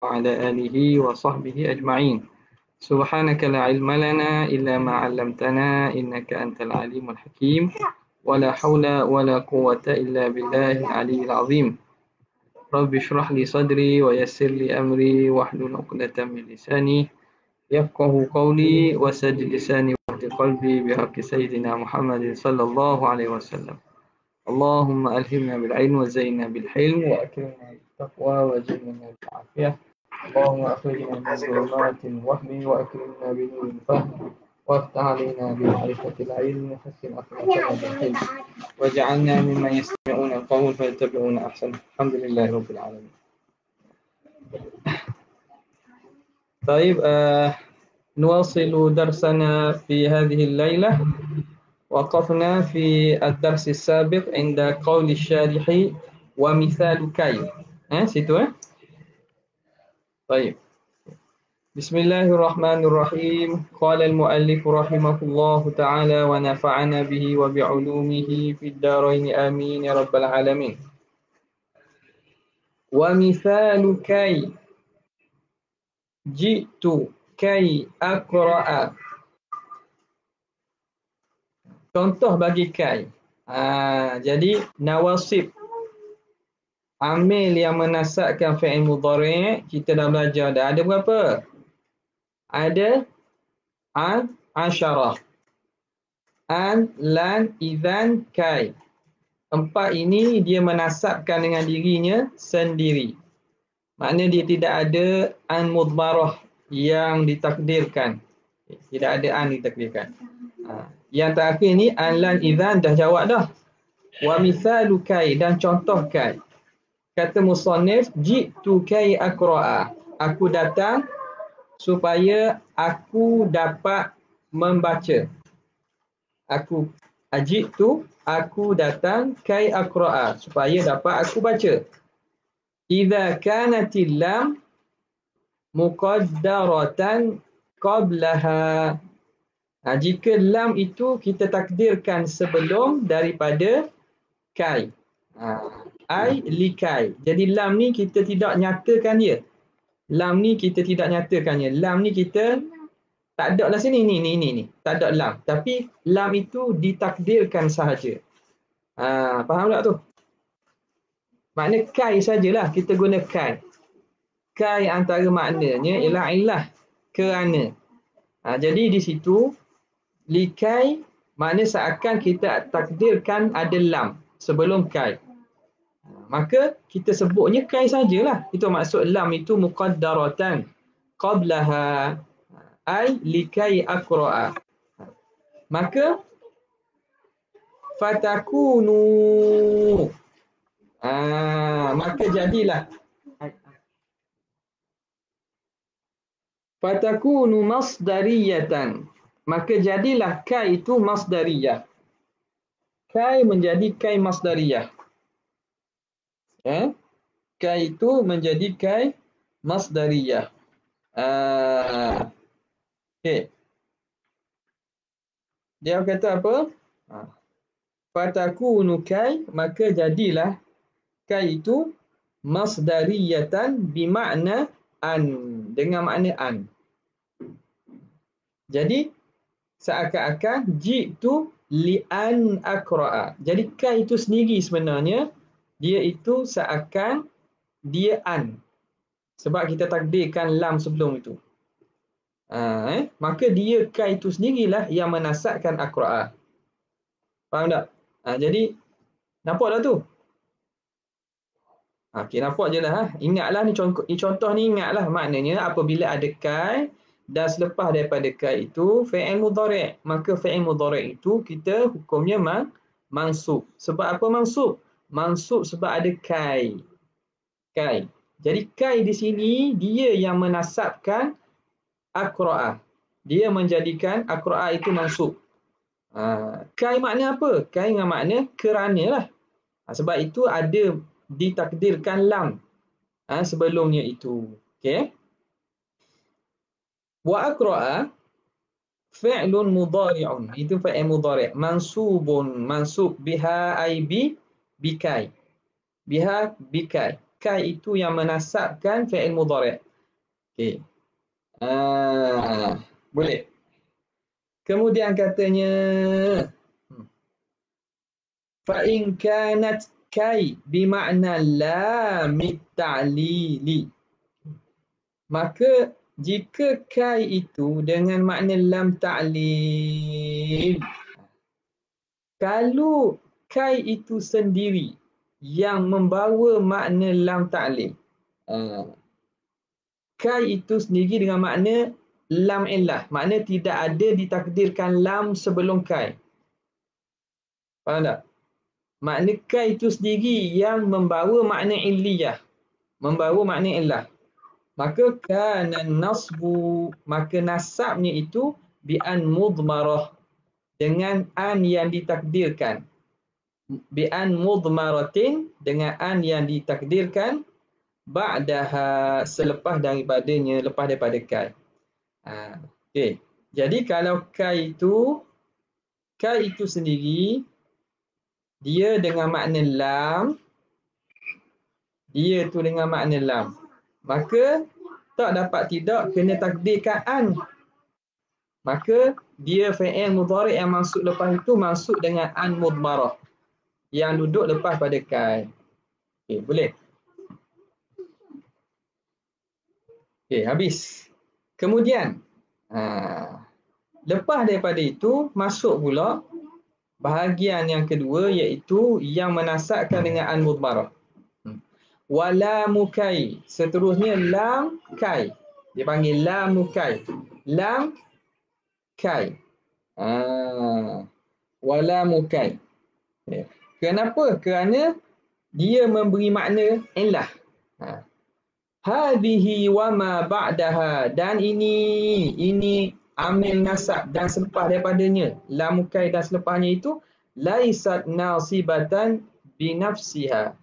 وعلى آله وصحبه أجمعين. سبحانك لا علم لنا إلا ما علمتنا إنك أنت العليم الحكيم ولا حول ولا قوة إلا بالله العلي العظيم. رب اشرح لي صدري ويسر لي أمري واحلل عقدة من لساني يفقه قولي وسدد لساني واهد قلبي بحق سيدنا محمد صلى الله عليه وسلم. اللهم ألهمنا بالعلم وزينا بالحلم وأكرمنا بالتقوى وجننا بالعافية. اللهم أخرجنا من ظلمات الوهم وأكرمنا بنور الفهم وافتح علينا بمعرفة العلم وحسن أخلاقنا بالحلم واجعلنا ممن يستمعون القول فيتبعون أحسنه. الحمد لله رب العالمين. طيب نواصل درسنا في هذه الليلة. وقفنا في الدرس السابق عند قول الشارح ومثال كي. situ طيب. بسم الله الرحمن الرحيم. قال المؤلف رحمه الله تعالى ونفعنا به وبعلومه في الدارين آمين يا رب العالمين. ومثال كي جئت كي أقرأ. Contoh bagi kai. Jadi nawasib amil yang menasabkan fi'il mudhari' kita dah belajar dah. Ada berapa? Ada asyarah, an, lan, idzan, kai. Empat ini dia menasabkan dengan dirinya sendiri. Maknanya dia tidak ada an mudmarah yang ditakdirkan. Tidak ada an ditakdirkan. Yang terakhir ni an, lan, idzan dah jawab dah. Wa mithalu kai dan contoh kai. Kata musannif jitu kai aqra'a. Aku datang supaya aku dapat membaca. Aku datang kai aqra'a supaya dapat aku baca. Idza kanatil lam muqaddaratan qablaha. Jika lam itu kita takdirkan sebelum daripada kai. Ai likai. Jadi lam ni kita tidak nyatakan dia. Lam ni kita tidak nyatakannya. Lam ni kita tak ada lah sini ni. Tak ada lam. Tapi lam itu ditakdirkan sahaja. Faham tak tu? Makna kai sajalah kita guna kai. Kai antara maknanya ialah ilah, kerana. Jadi di situ likai makna seakan kita takdirkan ada lam sebelum kai. Maka kita sebutnya kai sajalah. Itu maksud lam itu muqaddaratan qablaha ai likai aqra'a. Maka fatakunu maka jadilah fatakunu masdariyatan. Maka jadilah kai itu masdariyah. Kai menjadi kai masdariyah. Kai itu menjadi kai masdariyah. Okay. Dia kata apa? Fatakunu kai, maka jadilah kai itu masdariyatan bimakna an, dengan makna an. Jadi seakan-akan jitu li'an aqra'a. Jadi kai itu sendiri sebenarnya dia itu seakan dia an. Sebab kita takdirkan lam sebelum itu. Maka dia kai itu sendirilah yang menasabkan aqra'a. Faham tak? Jadi nampak tak tu? Okey, nampak je lah. Ingatlah ni contoh ni, ingatlah maknanya apabila ada kai dan selepas daripada kai itu fi'il mudhari', maka fi'il mudhari' itu kita hukumnya mansub. Sebab apa mansub? Mansub sebab ada kai. Jadi kai di sini dia yang menasabkan aqra'a. Dia menjadikan aqra'a itu mansub. Kai makna apa? Kai dengan makna kerana lah. Sebab itu ada ditakdirkan lam sebelumnya itu. Okey. Wa aqra'a fi'lun mudhari'un. Itu fi'il mudhari'. Mansub biha ai bikai. Biha bikai. Kai itu yang menasabkan fi'il mudhari'. Okey. Boleh. Kemudian katanya fa in kanat kai bimakna la ta'lili. Maka jika kai itu dengan makna lam ta'lil, kalau kai itu sendiri yang membawa makna lam ta'lil, kai itu sendiri dengan makna lam illah, makna tidak ada ditakdirkan lam sebelum kai. Faham tak? Makna kai itu sendiri yang membawa makna illiyah, membawa makna illah. Maka kana nasbu, maka nasabnya itu bi an mudmarah, dengan an yang ditakdirkan. Bi an mudmaratin, dengan an yang ditakdirkan, ba'daha, selepas daripadanya, lepas daripada kai. Okey. Jadi kalau kai itu sendiri dia dengan makna lam, dia tu dengan makna lam, maka tak dapat tidak kena takdirkan an. Maka dia fi'il mudhari' yang masuk lepas itu masuk dengan an mudmarah yang duduk lepas pada kai. Okey, boleh? Okey, habis. Kemudian lepas daripada itu masuk pula bahagian yang kedua, iaitu yang menasabkan dengan an mudmarah. Walamu kai, seterusnya lam kai. Dia panggil lamu kai. Lam kai. Walamu kai. Kenapa? Kerana dia memberi makna illah. Hadhihi wa ma ba'daha, dan ini amil nasab dan selepas daripadanya, lamu kai dan selepasnya itu laisat nasibatan binafsiha.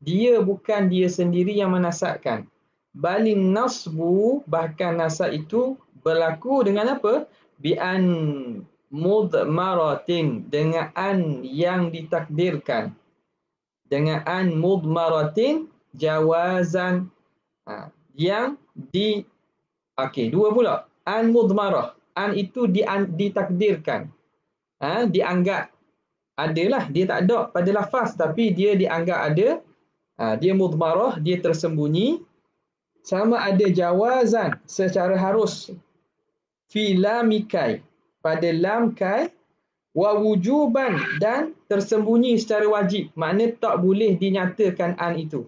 Dia bukan dia sendiri yang menasabkan. Balin nasbu, bahkan nasab itu berlaku dengan apa? Bi'an mudmaratin, dengan an yang ditakdirkan. Dengan an mudmaratin jawazan, yang dua pula. An mudmarah, an itu ditakdirkan. Dianggap adalah, dia tak ada pada lafaz tapi dia dianggap ada. Dia mudmarah, dia tersembunyi. Sama ada jawazan, secara harus, fi lamikai, pada lam kai, wa wujuban, dan tersembunyi secara wajib, makna tak boleh dinyatakan an itu.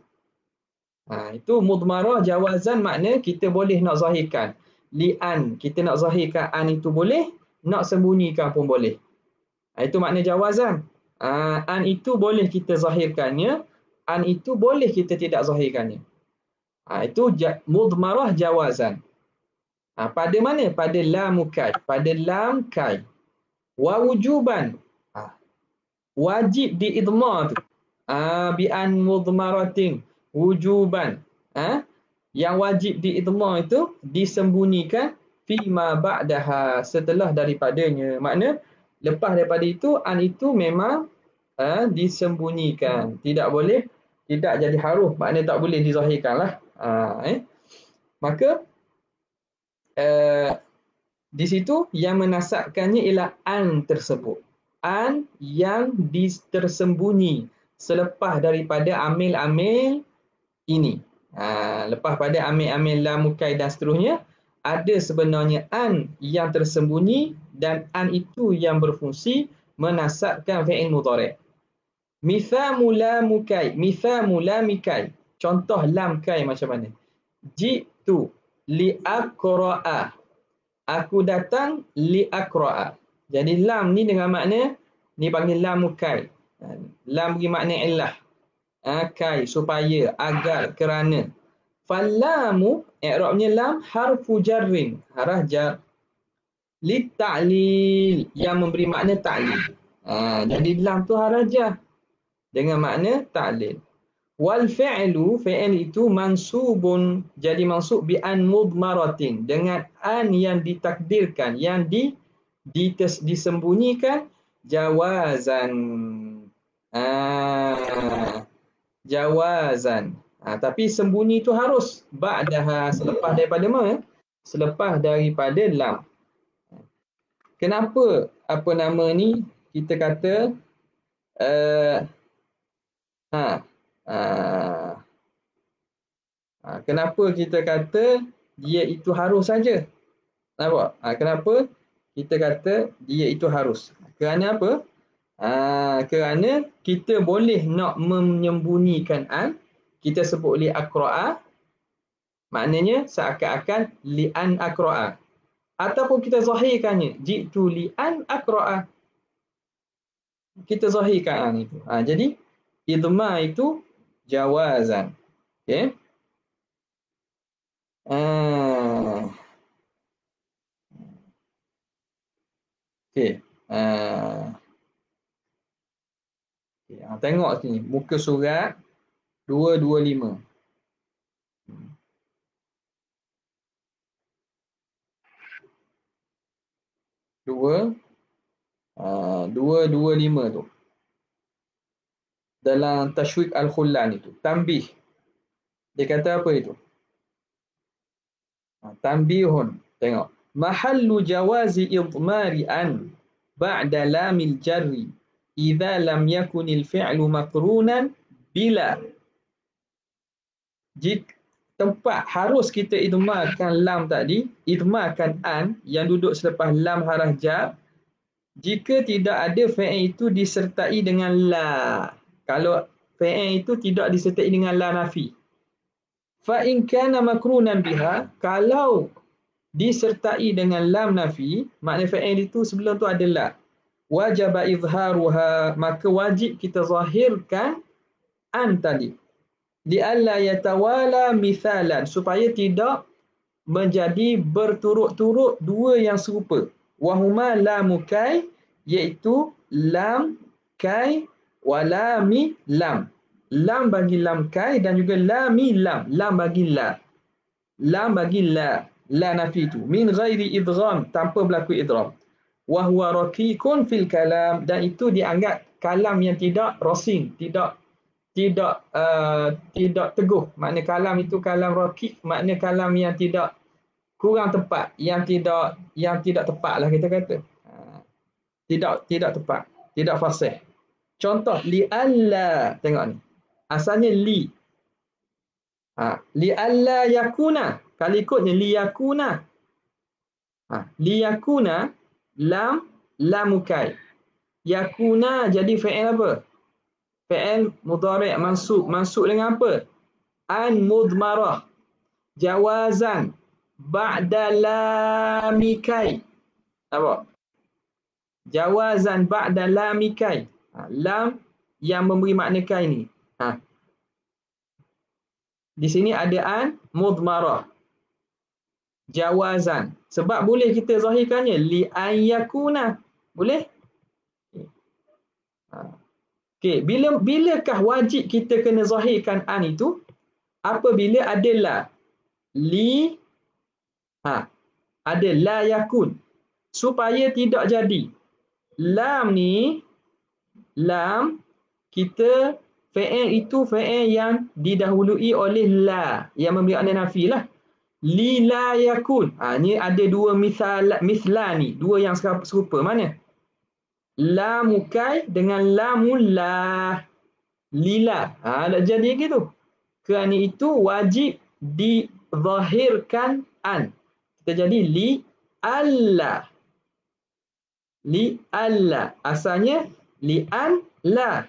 Itu mudmarah jawazan, makna kita boleh nak zahirkan. Li'an, kita nak zahirkan an itu boleh, nak sembunyikan pun boleh. Itu makna jawazan. An itu boleh kita zahirkannya, an itu boleh kita tidak zahirkannya. Itu mudmarah jawazan. Pada mana? Pada lam kai. Pada lam kai. Wa wujuban, wajib diidmar tu. Bi an mudmaratin wujuban. Yang wajib diidmar itu disembunyikan fi ma ba'daha, setelah daripadanya. Makna lepas daripada itu an itu memang disembunyikan. Tidak boleh, tidak jadi haruf, makna tak boleh dizahirkanlah. Maka di situ yang menasabkannya ialah an tersebut. An yang tersembunyi selepas daripada amil-amil ini. Lepas pada amil-amil lam kai dan seterusnya, ada sebenarnya an yang tersembunyi, dan an itu yang berfungsi menasabkan fi'il mudhari'. Mithamu lamu kai, mithamu lami kai. Contoh lam kai macam mana? Jitu li aqra'a, aku datang li aqra'a. Jadi lam ni dengan makna, ni panggil lam kai. Lam bagi makna illah. Kai, supaya, agar, kerana. Fallamu, i'rabnya lam harfu jarrin, haraf jar. Li ta'lil, yang memberi makna ta'lil. Jadi lam tu haraf jar dengan makna ta'lil. Wal fi'lu, fi'il itu mansubun, jadi mansub bi an mudmaratin, dengan an yang ditakdirkan, yang disembunyikan, jawazan. Jawazan. Tapi sembunyi itu harus ba'daha, selepas daripada mana? Selepas daripada lam. Kenapa apa nama ni kita kata ha, kenapa kita kata dia itu harus saja? Nampak? Kenapa kita kata dia itu harus? Kerana apa? Kerana kita boleh nak menyembunyikan an, kita sebut li aqra'a, maknanya seakan-akan li'an aqra'a. Ataupun kita zahirkannya, jitu li'an aqra'a. Kita zahirkan an itu. Jadi idma itu jawazan. Okey. Okey. Tengok sini muka surat 225. 225 tu. Dalam Tashwiq Al-Khullan itu, tanbih. Dia kata apa itu? Tanbihun. Tengok. Mahallu jawazi idmari an ba'da lamil jarri idza lam yakunil fi'lu maqrunan bila. Jika tempat harus kita idmarkan lam tadi, idmarkan an yang duduk selepas lam haraf jar, jika tidak ada fi'il itu disertai dengan la. Kalau fi'il itu tidak disertai dengan la nafi. Fa in kana makrunan biha, kalau disertai dengan lam nafi, makna fi'il itu sebelum tu ada la. Wajib izharuha, maka wajib kita zahirkan an tadi. Li'alla yatawala mithalan, supaya tidak menjadi berturut-turut dua yang serupa. Wahuma lamu kai, iaitu lam kai wa lami lam. Lam bagi lam kai dan juga lami lam. Lam bagi la. Lam bagi la. La nafi itu. Min ghairi idgham, tanpa berlaku idgham. Wahuwa raqiqun fil kalam, dan itu dianggap kalam yang tidak rosing, tidak teguh. Makna kalam itu kalam raqiq, makna kalam yang tidak kurang tepat, yang tidak tepat lah kita kata. Tidak tepat, tidak fasih. Contoh li alla, tengok ni. Asalnya li. Li alla yakuna. Kalau ikutnya li yakuna. Li yakuna lam lamukai. Yakuna jadi fi'il apa? Fi'il mudhari' mansub. Mansub dengan apa? An mudmarah. Jawazan ba'da lamikai. Apa? Jawazan ba'da lamikai. Lam yang memberi makna kai ni. Di sini ada an mudmarah. Jawazan. Sebab boleh kita zahirkannya li an yakuna. Boleh? Okey, bilakah wajib kita kena zahirkan an itu? Apabila ada la. Li ada la yakun. Supaya tidak jadi. Lam ni, lam, kita fi'il itu fi'il yang didahului oleh la, yang memberi makna nafi lah. Li la yakun. Ni ada dua misla ni, dua yang serupa. Mana? Lamukai dengan lamul la. Lila. Tak jadi gitu. Kerana itu wajib dizahirkan an. Kita jadi li alla. Li alla. Asalnya li an la.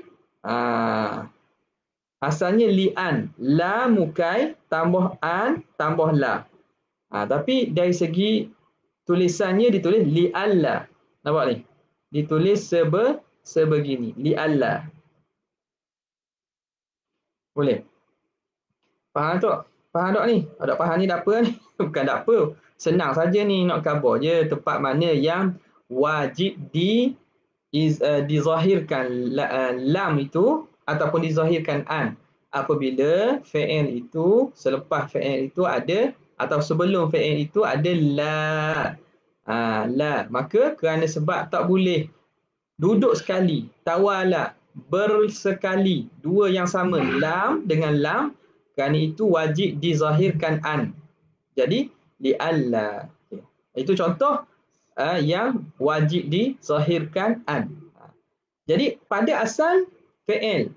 Asalnya li an. La mukai tambah an tambah la. Tapi dari segi tulisannya ditulis li alla. Nampak ni? Ditulis sebegini. Li alla. Boleh? Faham tak? Faham tak ni? Tak faham ni tak apa ni? Bukan tak apa. Senang saja ni nak khabar je tempat mana yang wajib dizahirkan lam itu ataupun dizahirkan an. Apabila fi'il itu, selepas fi'il itu ada, atau sebelum fi'il itu ada la. La. Maka kerana sebab tak boleh duduk sekali, tawala, bersekali, dua yang sama, lam dengan lam, Kerana itu wajib dizahirkan an. Jadi li'alla. Itu contoh yang wajib dizahirkan an. Jadi pada asal fi'il,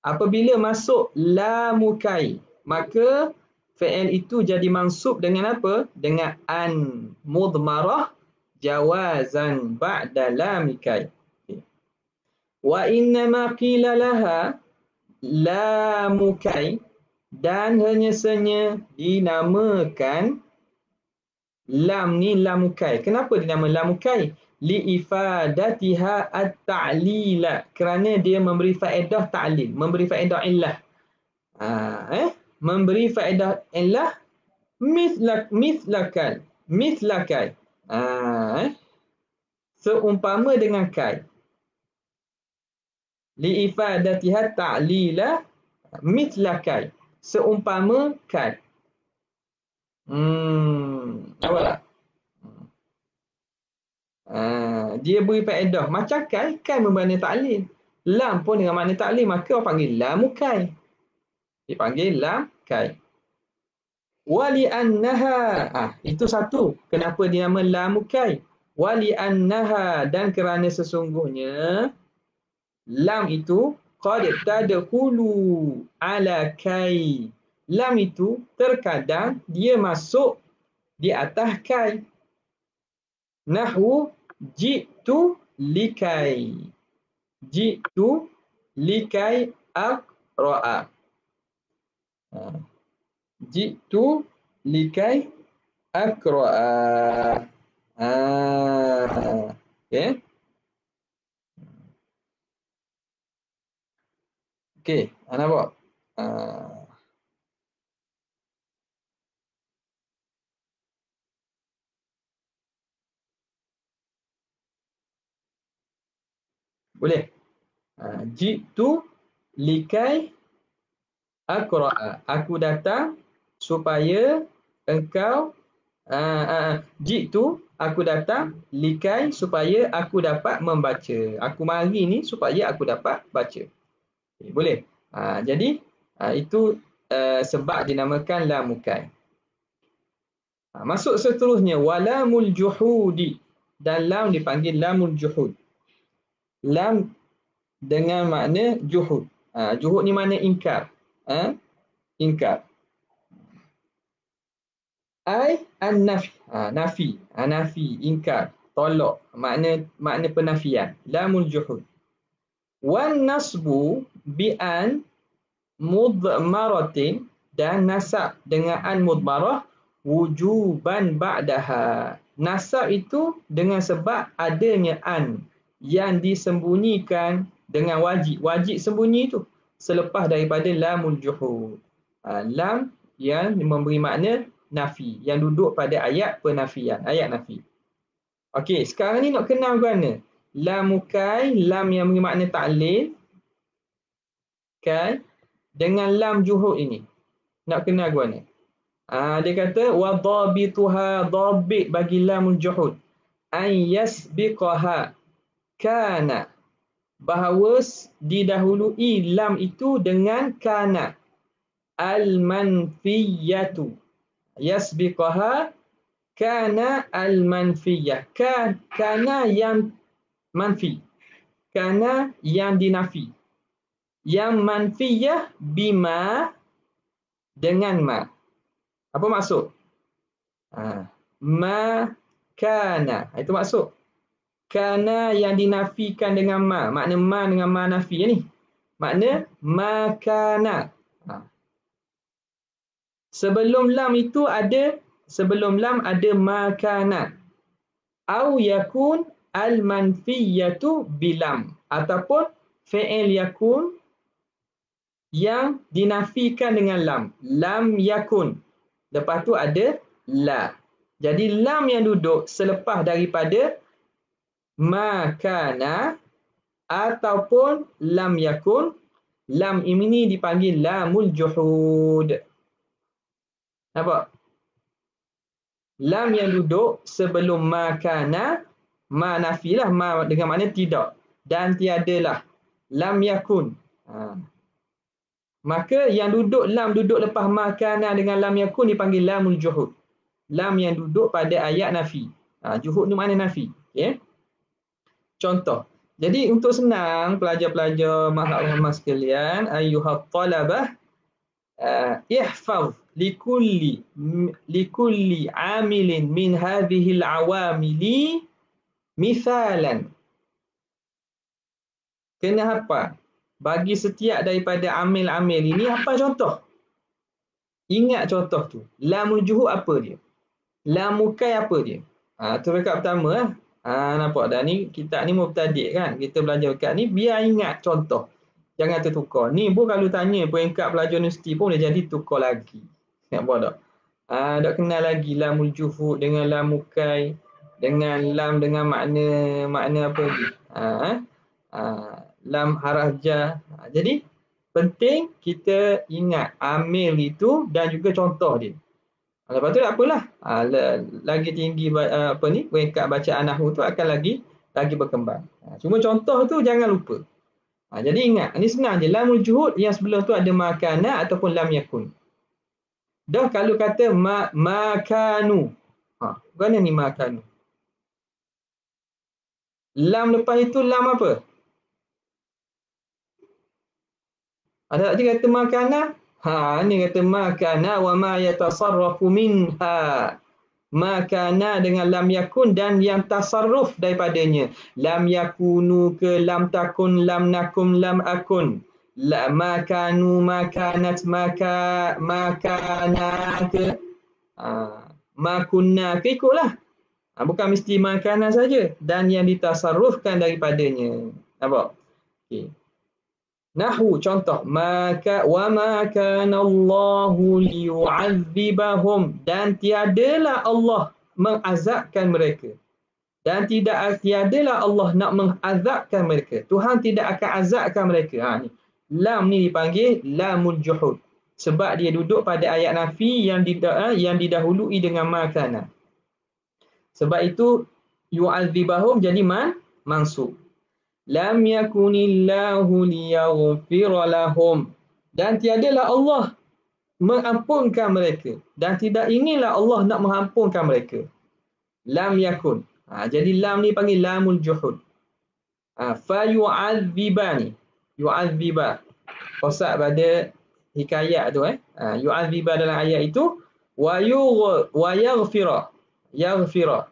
apabila masuk lamukai, maka fi'il itu jadi mansub dengan apa? Dengan an mudmarah jawazan ba'da lamikai. Wa innama qila laha lamukai, dan hanya saja dinamakan lam ni lamukai. Kenapa dinamakan lamukai? Liifadatiha at-ta'lila, kerana dia memberi faedah ta'lil, memberi faedah illah. Memberi faedah illah mithlakai. Seumpama dengan kai. Liifadatiha ta'lila mithlakai, seumpama kai. Nampak tak? Dia beri faedah macam kai bermakna ta'lil. Lam pun dengan makna ta'lil, maka orang panggil lamukai. Dipanggil lam kai. Wali annaha, itu satu. Kenapa dinama lamukai? Wali annaha, dan kerana sesungguhnya lam itu qad tadkhulu ala kai. Lam itu terkadang dia masuk di atas kai. Nahwu jitu likai. Jitu likai aqra'a. Jitu likai aqra'a. Okay. Okey, nampak? Boleh? Jitu likai aqra'a. Aku datang supaya engkau jitu, aku datang, likai, supaya aku dapat membaca. Aku mari ni supaya aku dapat baca. Boleh? Jadi itu sebab dinamakan lamukai. Masuk seterusnya, walamul juhudi. Dan lam dipanggil lamul juhud. Lam dengan makna juhud. Juhud ni makna ingkar. Ingkar. Ai an-nafi. Nafi. Nafi, ingkar, tolak. Makna penafian. Lamul juhud. Wan nasbu bi'an mudmaratin, dan nasab dengan an mudmarah wujuban ba'daha. Nasab itu dengan sebab adanya an yang disembunyikan dengan wajib. Wajib sembunyi itu selepas daripada lamul juhud. Lam yang memberi makna nafi, yang duduk pada ayat penafian, ayat nafi. Okey, sekarang ni nak kenal mana? Lamukai, lam yang memberi makna ta'lil, kan? Dengan lam juhud ini. Nak kenal mana? Dia kata wa dhabituha, dhabit bagi lamul juhud, an yasbiqaha kana, bahawa didahului lam itu dengan kana. Al-manfiyatu, yasbiqaha kana al-manfiyah. Kana yang manfi, kana yang dinafi. Yang manfiyah bima, dengan ma. Apa maksud? Ma kana, itu maksud. Kana yang dinafikan dengan ma. Makna ma dengan ma nafi ni. Makna ma kana. Sebelum lam itu ada, sebelum lam ada ma kana. Au yakun al-manfiyatu bilam, ataupun fi'il yakun yang dinafikan dengan lam. Lam yakun. Lepas tu ada la. Jadi lam yang duduk selepas daripada ma kana ataupun lam yakun, lam ini dipanggil lamul juhud. Nampak? Lam yang duduk sebelum ma kana, ma nafilah, ma dengan makna tidak dan tiadalah. Lam yakun. Maka yang duduk lam duduk lepas makana dengan lam yakun dipanggil lamul juhud. Lam yang duduk pada ayat nafi. Juhud ni makna nafi. Okay? Contoh. Jadi untuk senang pelajar-pelajar mahkamah sekalian, ayyuhat talabah, ihfaz likulli amilin min hadhihi al-awamili misalan. Kena hafal. Bagi setiap daripada amil-amil ini apa contoh? Ingat contoh tu. Lamul juhud apa dia? Lamukai apa dia? Tu rekat pertama. Nampak dah ni kitab ni mubtadi' kan? Kita belajar rekat ni biar ingat contoh. Jangan tertukar. Ni pun kalau tanya peringkat pelajar universiti pun boleh jadi tukar lagi. Nampak tak? Tak kenal lagi lamul juhud dengan lamukai dengan lam dengan makna apa lagi? Lam harajah. Jadi penting kita ingat amil itu dan juga contoh dia. Lepas tu tak apalah. Lagi tinggi peringkat bacaan nahwu tu akan lagi berkembang. Cuma contoh tu jangan lupa. Jadi ingat, ni senang je. Lamul juhud yang sebelum tu ada makana ataupun lam yakun. Dah kalau kata makanu. Mana ni makanu? Lam lepas itu lam apa? Ada tak dia kata makana? Ni kata makana wa ma yatasarrafu minha. Makana dengan lam yakun dan yang tasarruf daripadanya. Lam yakunu ke lam takun, lam nakum, lam akun. Makanu, makanat, makana ke. Makunna ke ikutlah. Bukan mesti makana saja. Dan yang ditasarrufkan daripadanya. Nampak? Okay. Nahwu contoh wa ma kana Allahu liyu'adzibahum dan tiadalah Allah mengazabkan mereka dan tiadalah Allah nak mengazabkan mereka. Tuhan tidak akan azabkan mereka. Ni lam ni dipanggil lamul juhud sebab dia duduk pada ayat nafi yang didahului dengan ma kana. Sebab itu yu'adzibahum jadi mansub. Lam yakunillahu liyaghfira lahum dan tiadalah Allah mengampunkan mereka dan tidak inginlah Allah nak mengampunkan mereka. Lam yakun. Jadi lam ni panggil lamul juhud. Fa yu'adzibani. Yu'adziba. Qasad pada hikayat tu yu'adziba dalam ayat itu wa yaghfira. Yaghfira.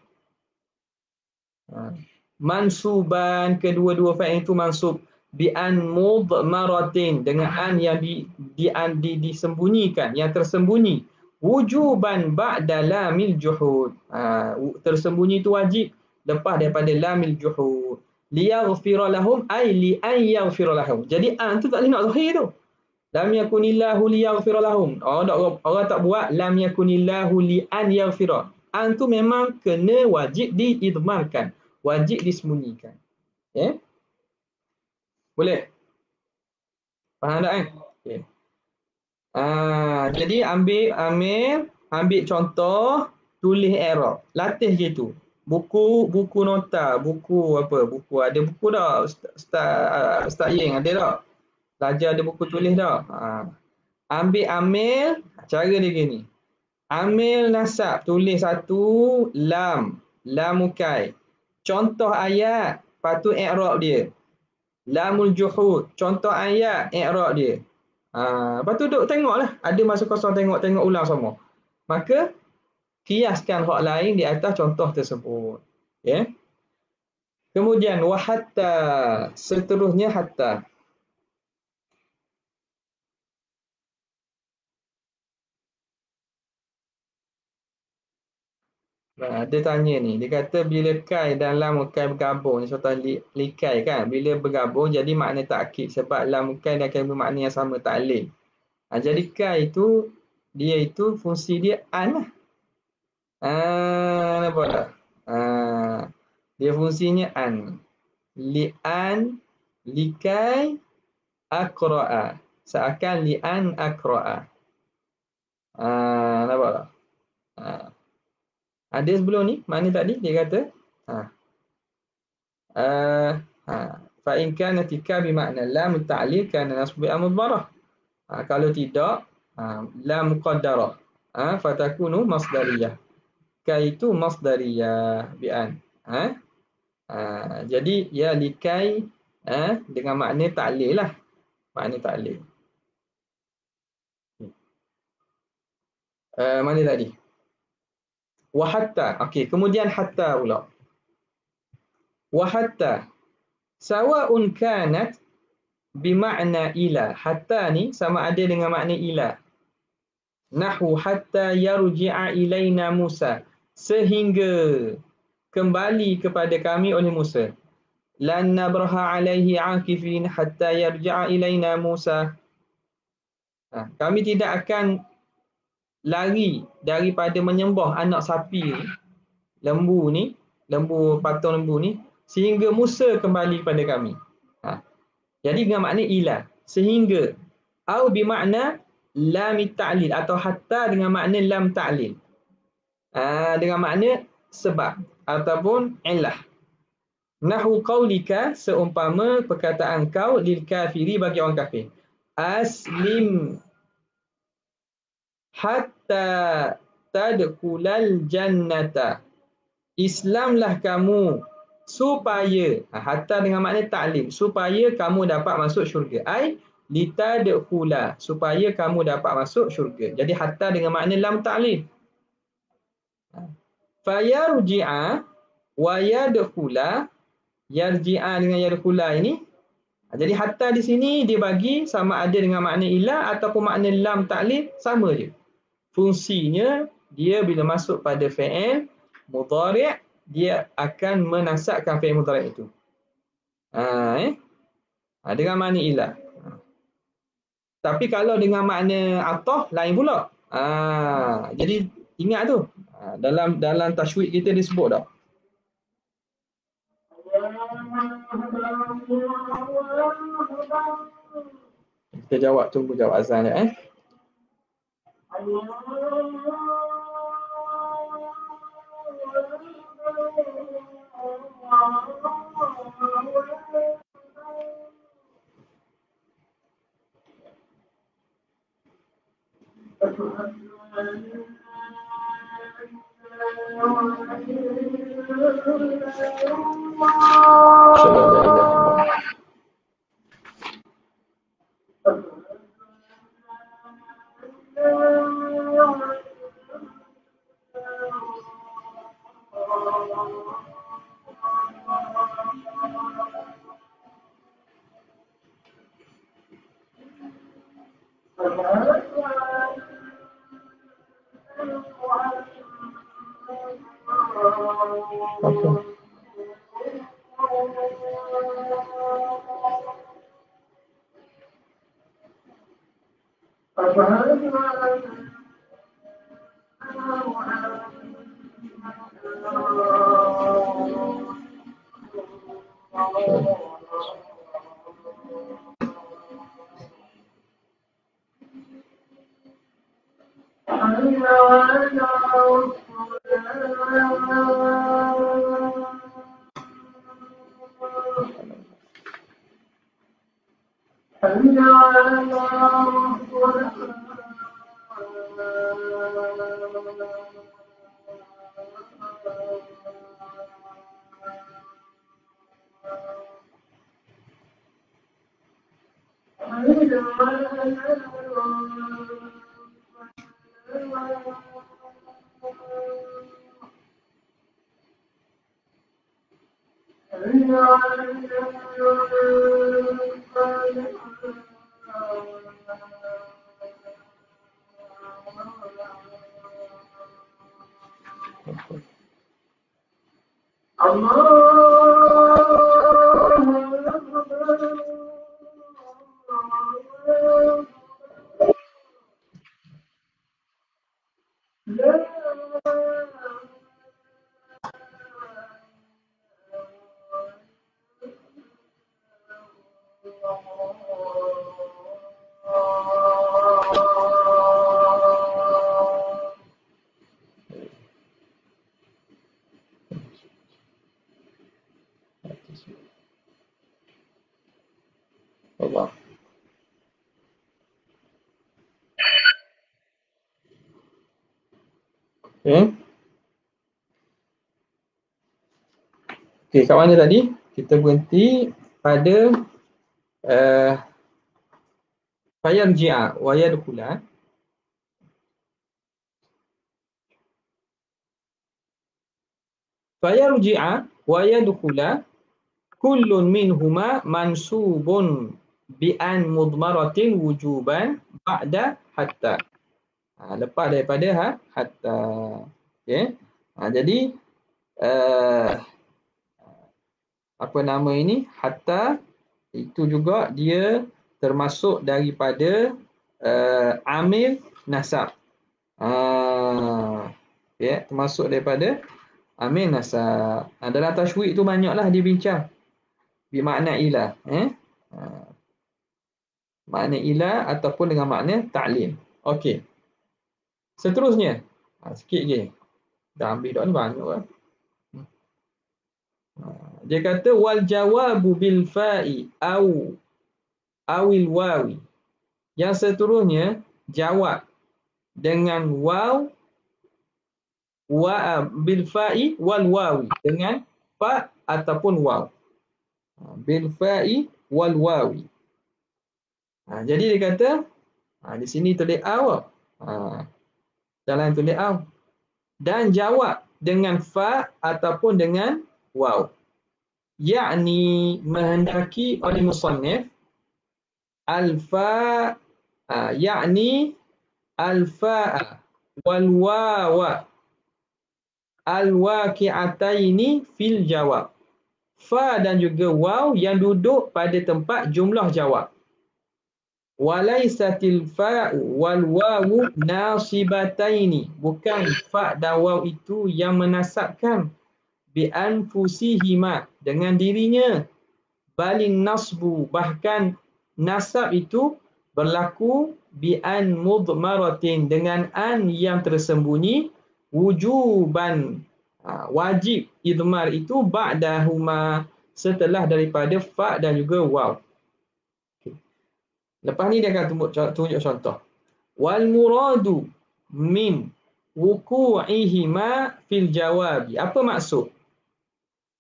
Mansuban, kedua-dua fa'il itu mansub bi an mudmaratin dengan an yang disembunyikan, yang tersembunyi, wujuban ba'da lamil juhud. Tersembunyi itu wajib lepas daripada lamil juhud. Liyaghfira lahum ay li an yaghfira lahum. Jadi an tu tak boleh nak zahir tu. Lam yakunillahu liyaghfira lahum. Orang tak buat lam yakunillahu li an yaghfira. An tu memang kena wajib diidmarkan. Wajib disembunyikan. Okay. Boleh? Faham tak kan? Okay. Jadi ambil contoh, tulis i'rab. Latih gitu. Buku nota, buku ada buku dah. Ustaz Ying ada tak? Belajar ada buku tulis tak? Ambil cara dia gini. Amil nasab, tulis satu lam mukai. Contoh ayat, patut i'rab dia. Lamul juhud, contoh ayat, i'rab dia. Lepas tu duduk tengoklah. Ada masa kosong tengok ulang semua. Maka kiaskan hak lain di atas contoh tersebut. Okay. Kemudian wahatta, seterusnya hatta. Dia tanya ni, dia kata bila kai dan lam kai bergabung, contoh likai kan, bila bergabung jadi makna takkid sebab lam kai dan kai bermakna yang sama, ta'lil. Jadi kai itu dia itu fungsi dia an lah. Nampak tak? Dia fungsinya an. Li'an, likai, akra'a. Seakan li'an akra'a. Nampak tak? Ada sebelum ni, mana tadi dia kata fa in kana tika bi makna lam ta'lil kana nasbu amudmarah. Kalau tidak, lam muqaddarah. Fatakunu masdariyah. Kai itu masdariyah bi'an. Jadi ya likai dengan makna ta'lil lah. Makna ta'lil. Mana tadi? Wa hatta. Okey, kemudian hatta pula. Wa hatta sawa'un kanat bimakna ila. Hatta ni sama ada dengan makna ila. Nahu hatta yarji'a ilaina Musa. Sehingga kembali kepada kami oleh Musa. Lan nabraha alaihi akifin hatta yarji'a ilaina Musa. Kami tidak akan lari daripada menyembah anak sapi ni, lembu ni, patung lembu ni, sehingga Musa kembali kepada kami. Jadi dengan makna ila, sehingga, au bimakna lam ta'lil, atau hatta dengan makna lam ta'lil. Dengan makna sebab ataupun illah. Nahu qaulika, seumpama perkataan kau lil kafiri, bagi orang kafir. Aslim hatta tadkhulal jannata. Islamlah kamu supaya, hatta dengan makna ta'lim, supaya kamu dapat masuk syurga. Ai litadkhula, supaya kamu dapat masuk syurga. Jadi hatta dengan makna lam ta'lim. Fayarji'a wa yadkhula. Yarji'a dengan yadkhula ini. Jadi hatta di sini dia bagi sama ada dengan makna ila ataupun makna lam ta'lim, sama je. Fungsinya dia bila masuk pada fi'il mudhari', dia akan menasabkan fi'il mudhari' itu. Dengan makna ila. Tapi kalau dengan makna atah, lain pula. Jadi ingat tu. Dalam tajwid kita disebut dah. Kita jawab, tunggu jawab azan dia. Okay. Okay, kat mana tadi? Kita berhenti pada fayarji'a wa yadkhula. Fayarji'a wa yadkhula kullun minhuma mansubun bi an mudmaratin wujuban ba'da hatta. Lepas daripada hatta. Okay. Jadi apa nama ini? Hatta itu juga dia termasuk daripada amil nasab. Okay, termasuk daripada amil nasab. Dalam tajwid tu banyaklah dibincang. Bermakna ilah. Makna ilah ataupun dengan makna ta'lim. Okey. Seterusnya. Sikit je. Dah ambil dah ni banyak lah. Dia kata wal jawabu bil fa'i awil wawi. Yang seterusnya jawab dengan waw bil fa'i wal wawi, dengan fa ataupun waw. Bil fa'i wal wawi. Jadi dia kata di sini tulis aw. Dalam tulis aw. Dan jawab dengan fa ataupun dengan waw. Yakni menghendaki oleh musannif al-fa yakni al-fa'a wal wawa al-waqi'ataini fil jawab. Fa dan juga waw yang duduk pada tempat jumlah jawab. Walaisatil fa'u wal wawu nasibataini. Bukan fa dan waw itu yang menasabkan bi anfusihima, dengan dirinya. Balin nasbu, bahkan nasab itu berlaku bi an mudmaratin, dengan an yang tersembunyi, wujuban, wajib idmar itu ba'dahuma, setelah daripada fa dan juga waw. Lepas ni dia akan tunjuk contoh. Wal muradu min wuku'ihima fil jawabi. Apa maksud?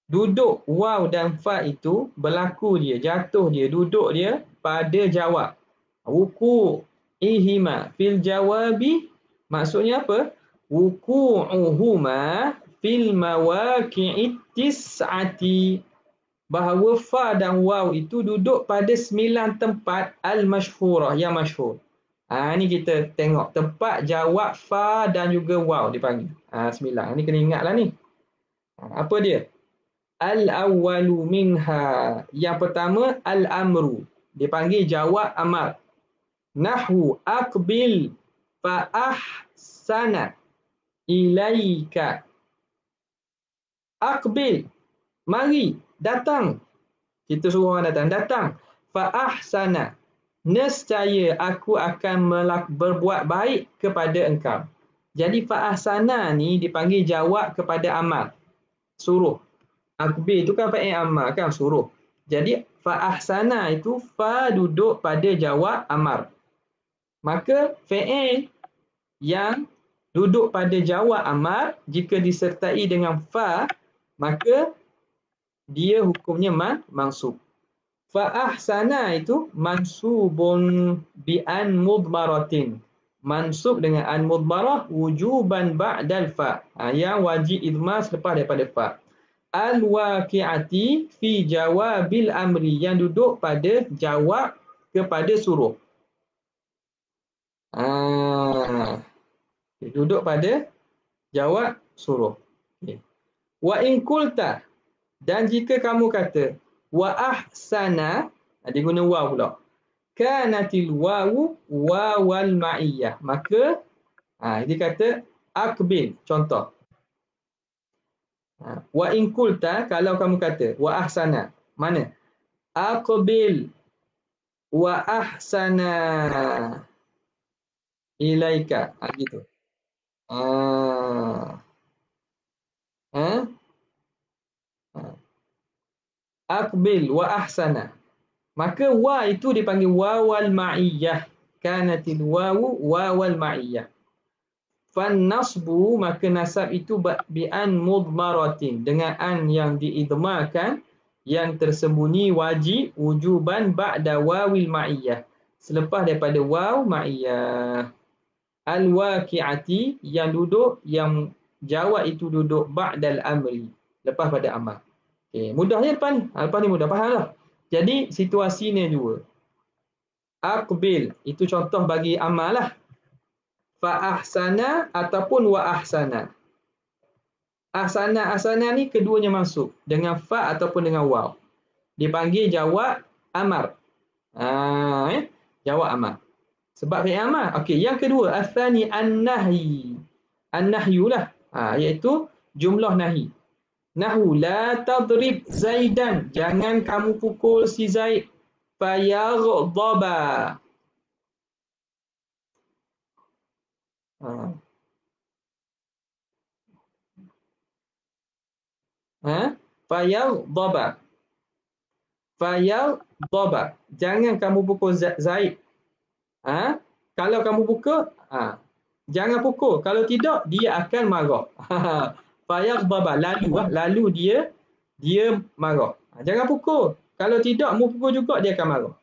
Duduk waw dan fa itu berlaku dia, jatuh dia, duduk dia pada jawab. Wuku'ihima fil jawabi maksudnya apa? Wuku'uhuma fil mawaqi'it tis'ati. Bahawa fa dan waw itu duduk pada 9 tempat al-masyhurah, yang masyhur. Ni kita tengok tempat jawab fa dan juga waw dipanggil. 9. Ni kena ingatlah ni. Apa dia? Al-awwalu minha. Yang pertama al-amru. Dipanggil jawab amar. Nahwu aqbil fa ahsana ilaika. Aqbil, mari, datang. Kita suruh orang datang. Datang. Fa ahsana, nescaya aku akan berbuat baik kepada engkau. Jadi fa ahsana ni dipanggil jawab kepada amar. Suruh. Aqbil itu kan fa'il amar, kan, suruh. Jadi fa ahsana itu fa duduk pada jawab amar. Maka fa'il yang duduk pada jawab amar jika disertai dengan fa, maka dia hukumnya mansub. Fa ahsana itu mansubun bi an mudmaratin. Mansub dengan an mudmarah wujuban ba'dal fa. Yang wajib idmar selepas daripada fa. Al-waqi'ati fi jawabil amri, yang duduk pada jawab kepada suruh. Duduk pada jawab suruh. Wa in qulta, dan jika kamu kata wa ahsana, dia guna waw pula. Kanatil wawu wawal ma'iyah. Maka dia kata aqbil, contoh. Wa in qulta, kalau kamu kata wa ahsana, mana? Aqbil wa ahsana ilaika, gitu. Aqbil wa ahsana. Maka wa itu dipanggil wawal ma'iyah. Kanatil wawu wawal ma'iyah. Fan nasbu, maka nasab itu bi an mudmaratin, dengan an yang diidmarkan, yang tersembunyi wajib wujuban ba'da wawil ma'iyah, selepas daripada waw ma'iyah. Al-waqi'ati, yang duduk, yang jawab itu duduk ba'dal amri, lepas pada amal. Okay, mudahnya lepas ni. Lepas ni mudah, faham lah. Jadi situasinya dua. Aqbil, itu contoh bagi amal lah. Fa-ahsana ataupun wa-ahsana. Ahsana ni keduanya masuk dengan fa ataupun dengan waw. Dipanggil jawab amar. Jawab amar. Sebab fi'il amar. Okey, yang kedua, athani an-nahyi. An-nahyu lah. Iaitu jumlah nahi. Nahu la tadrib Zaidan. Jangan kamu pukul si Zaid. Fayaghdaba. Fayaghdaba. Fayaghdaba. Jangan kamu pukul Zaid. Kalau kamu pukul, jangan pukul. Kalau tidak, dia akan marah. Fayaghdaba. Lalu dia marah. Jangan pukul. Kalau tidak, mu pukul juga, dia akan marah.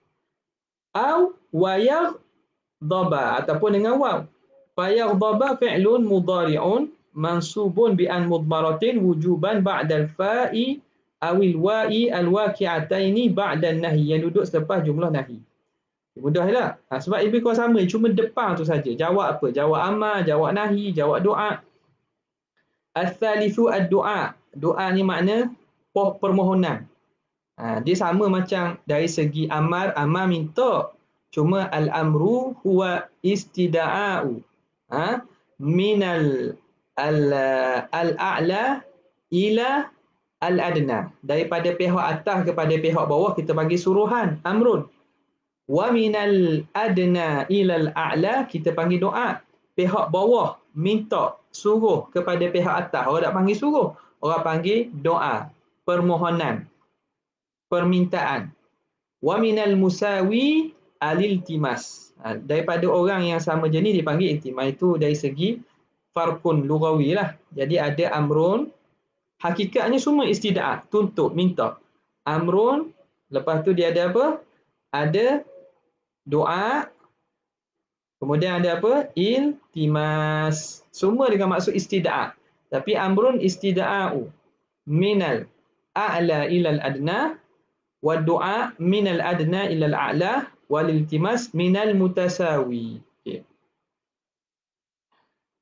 Au wayaghdaba, ataupun dengan waw. Fayaghdaba fi'lun mudhari'un mansubun bi an mudmaratin wujuban ba'dal fa'i awil wa'i al-waqi'ataini ba'dan nahi, yang duduk selepas jumlah nahi. Mudah lah. Sebab lebih kurang sama, cuma depan tu saja. Jawab apa? Jawab amal, jawab nahi, jawab doa. Al-thalithu ad-du'a. Doa ni makna permohonan. Dia sama macam dari segi amar minta. Cuma al-amru huwa istida'a'u. Minal al-a'la ila al-adna. Daripada pihak atas kepada pihak bawah kita panggil suruhan, amrun. Wa minal adna ila al-a'la kita panggil doa. Pihak bawah minta, suruh kepada pihak atas. Orang tak panggil suruh, orang panggil doa, permohonan, permintaan. Wa minal musawi al-iltimas. Daripada orang yang sama jenis dipanggil iltimas. Itu dari segi farqun lughawi lah. Jadi ada amrun, hakikatnya semua istida'ah, tuntut, minta. Amrun, lepas tu dia ada apa? Ada doa, kemudian ada apa? Iltimas. Semua dengan maksud istida'ah. Tapi amrun istida'a'u minal a'la ilal adna, wa doa minal adna ilal a'la, wal iltimas minal mutasawi. Okay.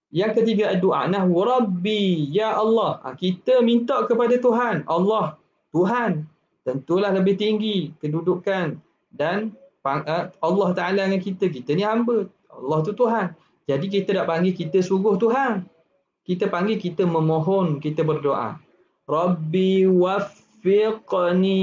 Yang ketiga doa, nahwu rabbi, ya Allah. Kita minta kepada Tuhan. Allah, Tuhan. Tentulah lebih tinggi kedudukan, dan Allah Ta'ala dengan kita ni hamba. Allah tu Tuhan. Jadi kita tak panggil kita suruh Tuhan. Kita panggil kita memohon, kita berdoa. Rabbi waffiqni.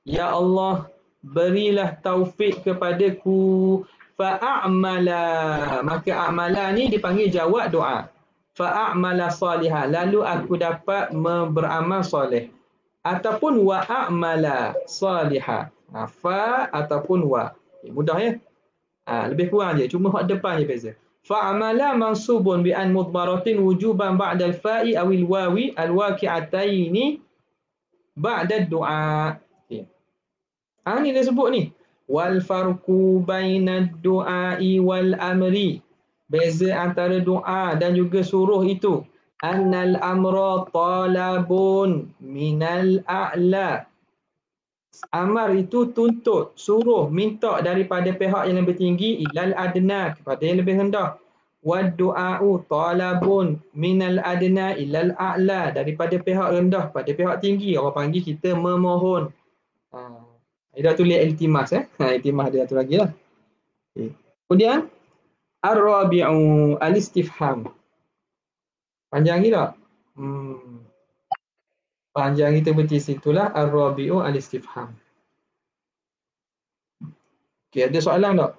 Ya Allah, berilah taufik kepadaku. Fa'a'mala. Maka a'mala ni dipanggil jawab doa. Fa'a'mala salihah. Lalu aku dapat beramal soleh. Ataupun wa'a'mala salihah. Fa ataupun wa. Mudah ya? Lebih kurang je. Cuma hak depan je beza. Fa'amala mansubun bi'an mudmaratin wujuban ba'dal fa'i awil wawi al-waqi'ataini ba'dad du'a. Okay. Ni dia sebut ni. Wal farqu bainad du'a'i wal amri. Beza antara doa dan juga suruh itu. Annal amra talabun minal a'la. Amar itu tuntut, suruh, minta daripada pihak yang lebih tinggi ilal adna, kepada yang lebih rendah. Wad du'a'u talabun minal adna ilal a'la, daripada pihak rendah pada pihak tinggi. Orang panggil kita memohon. Dia tulis iltimas. Iltimas dia tu lagi lah. Okay. Kemudian ar-rabi'u al-istifham. Panjang ni tak? Panjang kita berarti situlah ar-rabi'u al-istifham. Okey, ada soalan tak?